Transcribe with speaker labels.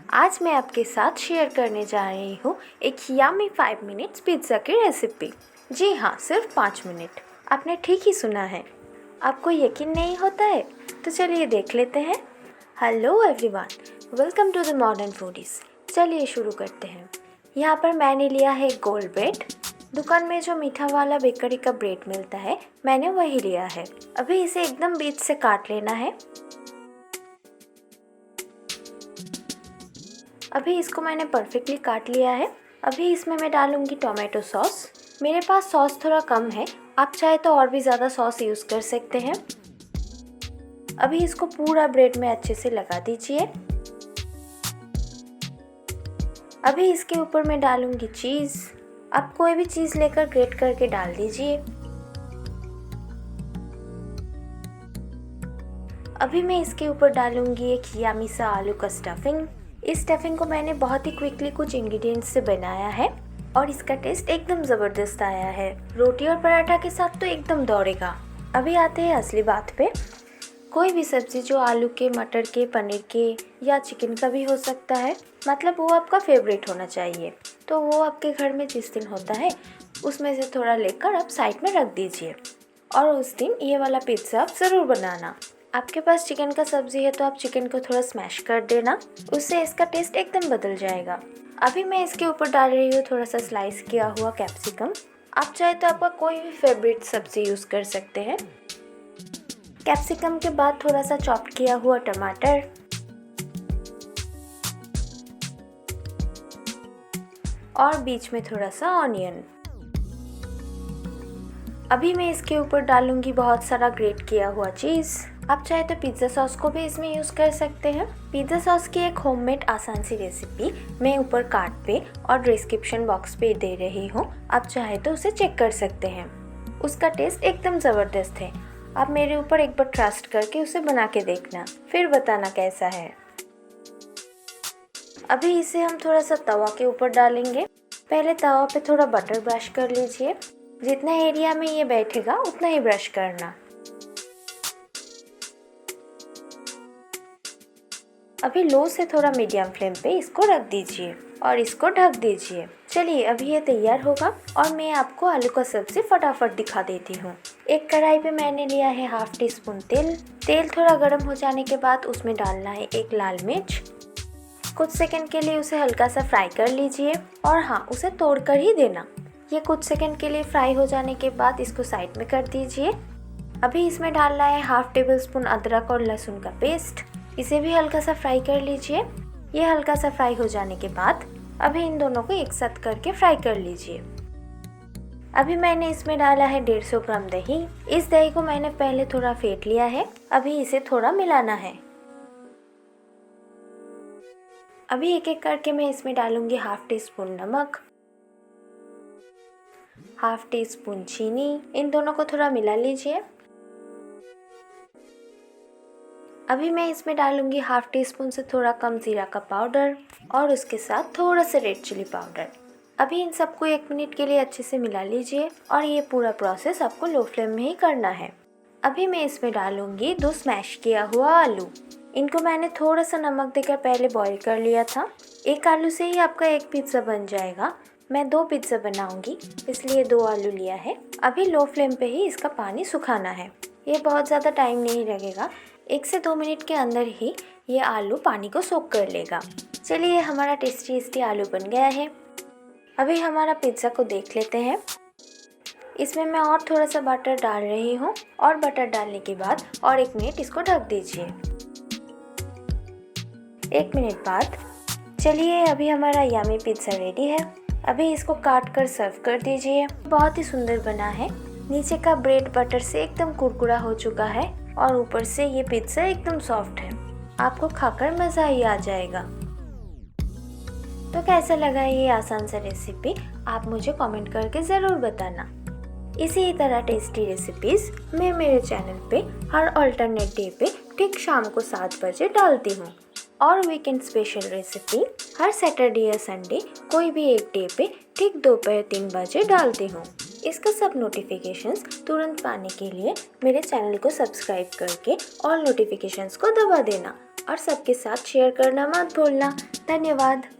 Speaker 1: आज मैं आपके साथ शेयर करने जा रही हूँ एक यम्मी 5 मिनट्स पिज़्ज़ा की रेसिपी। जी हाँ, सिर्फ 5 मिनट। आपने ठीक ही सुना है। आपको यकीन नहीं होता है? तो चलिए देख लेते हैं। Hello everyone, welcome to the Modern Foodies. चलिए शुरू करते हैं। यहाँ पर मैंने लिया है गोल्ड ब्रेड। दुकान में जो मीठा वाला बेकरी का ब्रेड मिलता है, मैंने वही लिया है। अभी इसे एकदम बीच से काट लेना है। अभी इसको मैंने परफेक्टली काट लिया है। अभी इसमें मैं डालूंगी टोमेटो सॉस। मेरे पास सॉस थोड़ा कम है, आप चाहे तो और भी ज़्यादा सॉस यूज़ कर सकते हैं। अभी इसको पूरा ब्रेड में अच्छे से लगा दीजिए। अभी इसके ऊपर मैं डालूंगी चीज़। आप कोई भी चीज़ लेकर ग्रेट करके डाल दीजिए। अभी मैं इसके ऊपर डालूंगी एक यम्मी सा आलू का स्टफिंग। इस स्टफिंग को मैंने बहुत ही क्विकली कुछ इंग्रेडिएंट्स से बनाया है और इसका टेस्ट एकदम ज़बरदस्त आया है। रोटी और पराठा के साथ तो एकदम दौड़ेगा। अभी आते हैं असली बात पे। कोई भी सब्ज़ी जो आलू के, मटर के, पनीर के या चिकन का भी हो सकता है, मतलब वो आपका फेवरेट होना चाहिए। तो वो आपके घर में जिस दिन होता है उसमें से थोड़ा लेकर आप साइड में रख दीजिए और उस दिन ये वाला पिज़्ज़ा आप ज़रूर बनाना। आपके पास चिकन का सब्ज़ी है तो आप चिकन को थोड़ा स्मैश कर देना, उससे इसका टेस्ट एकदम बदल जाएगा। अभी मैं इसके ऊपर डाल रही हूँ थोड़ा सा स्लाइस किया हुआ कैप्सिकम। आप चाहे तो आपका कोई भी फेवरेट सब्ज़ी यूज़ कर सकते हैं। कैप्सिकम के बाद थोड़ा सा चॉप किया हुआ टमाटर और बीच में थोड़ा सा ऑनियन। अभी मैं इसके ऊपर डालूंगी बहुत सारा ग्रेट किया हुआ चीज़। आप चाहे तो पिज़्ज़ा सॉस को भी इसमें यूज़ कर सकते हैं। पिज़्ज़ा सॉस की एक होममेड आसान सी रेसिपी मैं ऊपर कार्ड पे और डिस्क्रिप्शन बॉक्स पे दे रही हूँ। आप चाहे तो उसे चेक कर सकते हैं। उसका टेस्ट एकदम ज़बरदस्त है। आप मेरे ऊपर एक बार ट्रस्ट करके उसे बना के देखना, फिर बताना कैसा है। अभी इसे हम थोड़ा सा तवा के ऊपर डालेंगे। पहले तवा पे थोड़ा बटर ब्रश कर लीजिए। जितना एरिया में ये बैठेगा उतना ही ब्रश करना। अभी लो से थोड़ा मीडियम फ्लेम पे इसको रख दीजिए और इसको ढक दीजिए। चलिए अभी ये तैयार होगा और मैं आपको आलू का सब्जी फटाफट दिखा देती हूँ। एक कढ़ाई पे मैंने लिया है हाफ टी स्पून तेल। तेल थोड़ा गर्म हो जाने के बाद उसमें डालना है एक लाल मिर्च। कुछ सेकंड के लिए उसे हल्का सा फ्राई कर लीजिए और हाँ, उसे तोड़ कर ही देना। ये कुछ सेकंड के लिए फ्राई हो जाने के बाद इसको साइड में कर दीजिए। अभी इसमें डालना है हाफ टेबल स्पून अदरक और लहसुन का पेस्ट। इसे भी हल्का सा फ्राई कर लीजिए। ये हल्का सा फ्राई हो जाने के बाद अभी इन दोनों को एक साथ करके फ्राई कर लीजिए। अभी मैंने इसमें डाला है 150 ग्राम दही। इस दही को मैंने पहले थोड़ा फेंट लिया है। अभी इसे थोड़ा मिलाना है। अभी एक एक करके मैं इसमें डालूंगी हाफ टी स्पून नमक, हाफ टी स्पून चीनी। इन दोनों को थोड़ा मिला लीजिए। अभी मैं इसमें डालूंगी हाफ टी स्पून से थोड़ा कम जीरा का पाउडर और उसके साथ थोड़ा सा रेड चिली पाउडर। अभी इन सबको 1 मिनट के लिए अच्छे से मिला लीजिए और ये पूरा प्रोसेस आपको लो फ्लेम में ही करना है। अभी मैं इसमें डालूंगी 2 स्मैश किया हुआ आलू। इनको मैंने थोड़ा सा नमक देकर पहले बॉईल कर लिया था। एक आलू से ही आपका एक पिज़्ज़ा बन जाएगा। मैं 2 पिज़्ज़ा बनाऊंगी, इसलिए 2 आलू लिया है। अभी लो फ्लेम पे ही इसका पानी सुखाना है। ये बहुत ज़्यादा टाइम नहीं लगेगा, 1 से 2 मिनट के अंदर ही ये आलू पानी को सोख कर लेगा। चलिए हमारा टेस्टी आलू बन गया है। अभी हमारा पिज़्ज़ा को देख लेते हैं। इसमें मैं और थोड़ा सा बटर डाल रही हूँ और बटर डालने के बाद और 1 मिनट इसको ढक दीजिए। 1 मिनट बाद चलिए अभी हमारा यम्मी पिज़्ज़ा रेडी है। अभी इसको काट कर सर्व कर दीजिए। बहुत ही सुंदर बना है। नीचे का ब्रेड बटर से एकदम कुरकुरा हो चुका है और ऊपर से ये पिज़्ज़ा एकदम सॉफ्ट है। आपको खाकर मज़ा ही आ जाएगा। तो कैसा लगा ये आसान सा रेसिपी, आप मुझे कमेंट करके ज़रूर बताना। इसी तरह टेस्टी रेसिपीज़ मैं मेरे चैनल पे हर अल्टरनेट डे पे ठीक शाम को 7 बजे डालती हूँ और वीकेंड स्पेशल रेसिपी हर सैटरडे या संडे कोई भी एक डे पे ठीक दोपहर 3 बजे डालती हूँ। इसका सब नोटिफिकेशंस तुरंत पाने के लिए मेरे चैनल को सब्सक्राइब करके ऑल नोटिफिकेशंस को दबा देना। और सबके साथ शेयर करना मत भूलना। धन्यवाद।